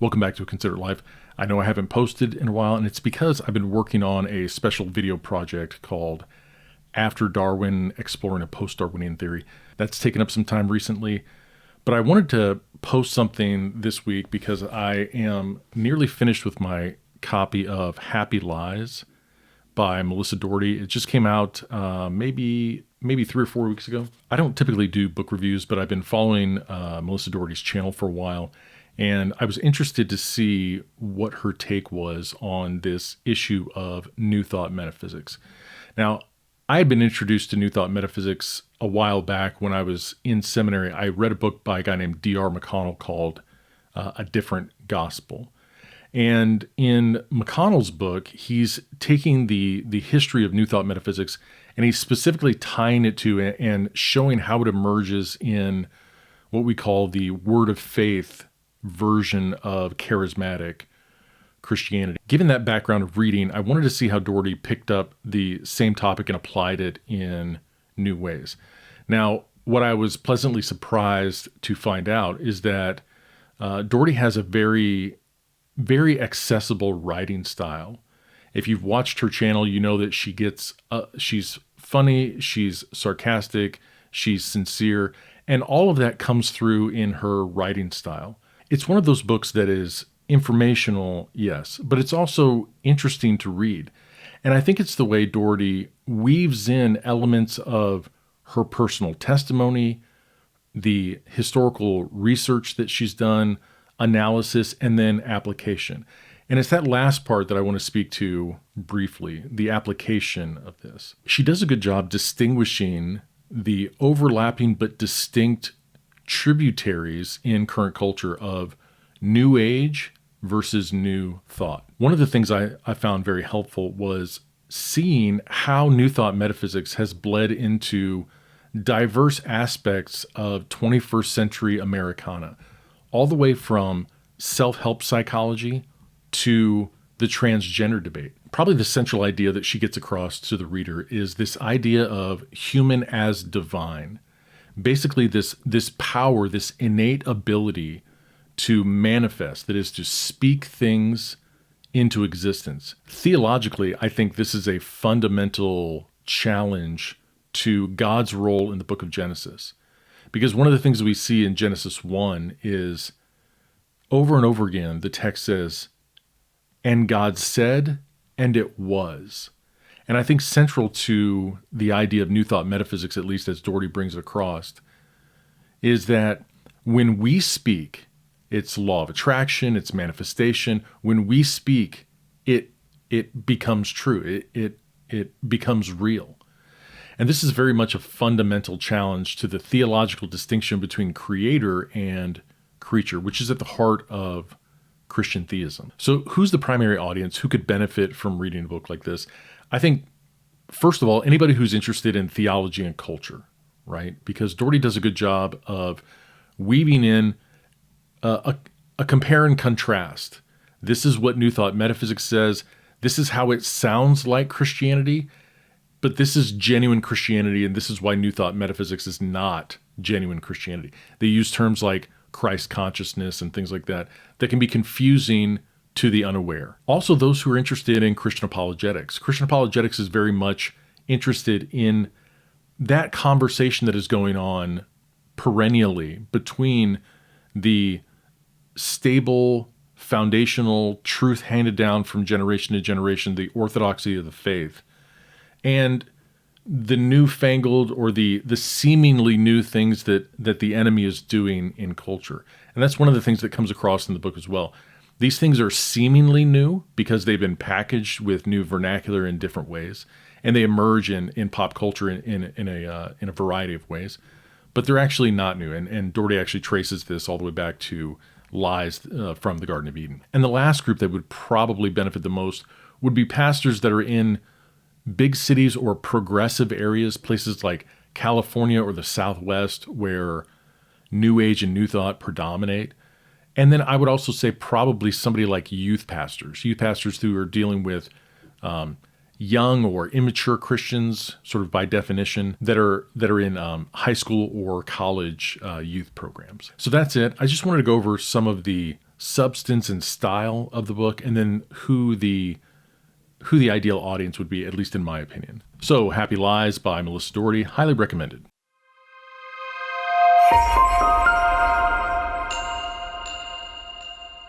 Welcome back to A Considerate Life. I know I haven't posted in a while, and it's because I've been working on a special video project called After Darwin, Exploring a Post-Darwinian Theory. That's taken up some time recently, but I wanted to post something this week because I am nearly finished with my copy of Happy Lies by Melissa Dougherty. It just came out maybe 3 or 4 weeks ago. I don't typically do book reviews, but I've been following Melissa Dougherty's channel for a while, and I was interested to see what her take was on this issue of New Thought metaphysics. Now, I had been introduced to New Thought metaphysics a while back when I was in seminary. I read a book by a guy named D.R. McConnell called A Different Gospel. And in McConnell's book, he's taking the history of New Thought metaphysics, and he's specifically tying it to and showing how it emerges in what we call the Word of Faith version of charismatic Christianity. Given that background of reading, I wanted to see how Dougherty picked up the same topic and applied it in new ways. Now, what I was pleasantly surprised to find out is that Dougherty has a very, very accessible writing style. If you've watched her channel, you know that she's funny, she's sarcastic, she's sincere, and all of that comes through in her writing style. It's one of those books that is informational, yes, but it's also interesting to read. And I think it's the way Dougherty weaves in elements of her personal testimony, the historical research that she's done, analysis, and then application. And it's that last part that I want to speak to briefly, the application of this. She does a good job distinguishing the overlapping but distinct tributaries in current culture of New Age versus New Thought. One of the things I found very helpful was seeing how New Thought metaphysics has bled into diverse aspects of 21st century Americana, all the way from self-help psychology to the transgender debate. Probably the central idea that she gets across to the reader is this idea of human as divine. Basically, this power, this innate ability to manifest, that is to speak things into existence. Theologically, I think this is a fundamental challenge to God's role in the book of Genesis. Because one of the things we see in Genesis 1 is over and over again, the text says, "And God said, and it was." And I think central to the idea of New Thought metaphysics, at least as Dougherty brings it across, is that when we speak, it's law of attraction, it's manifestation. When we speak, it becomes true. It becomes real. And this is very much a fundamental challenge to the theological distinction between creator and creature, which is at the heart of Christian theism. So who's the primary audience? Who could benefit from reading a book like this? I think, first of all, anybody who's interested in theology and culture, right? Because Dougherty does a good job of weaving in a compare and contrast. This is what New Thought metaphysics says. This is how it sounds like Christianity, but this is genuine Christianity, and this is why New Thought metaphysics is not genuine Christianity. They use terms like Christ consciousness and things like that can be confusing to the unaware. Also, those who are interested in Christian apologetics. Christian apologetics is very much interested in that conversation that is going on perennially between the stable, foundational truth handed down from generation to generation, the orthodoxy of the faith, and the newfangled or the seemingly new things that the enemy is doing in culture. And that's one of the things that comes across in the book as well. These things are seemingly new because they've been packaged with new vernacular in different ways, and they emerge in pop culture in a variety of ways. But they're actually not new, and Dougherty actually traces this all the way back to lies from the Garden of Eden. And the last group that would probably benefit the most would be pastors that are in big cities or progressive areas, places like California or the Southwest, where New Age and New Thought predominate. And then I would also say probably somebody like youth pastors who are dealing with young or immature Christians, sort of by definition, that are in high school or college youth programs. So that's it. I just wanted to go over some of the substance and style of the book, and then who the ideal audience would be, at least in my opinion. So, Happy Lies by Melissa Dougherty, highly recommended.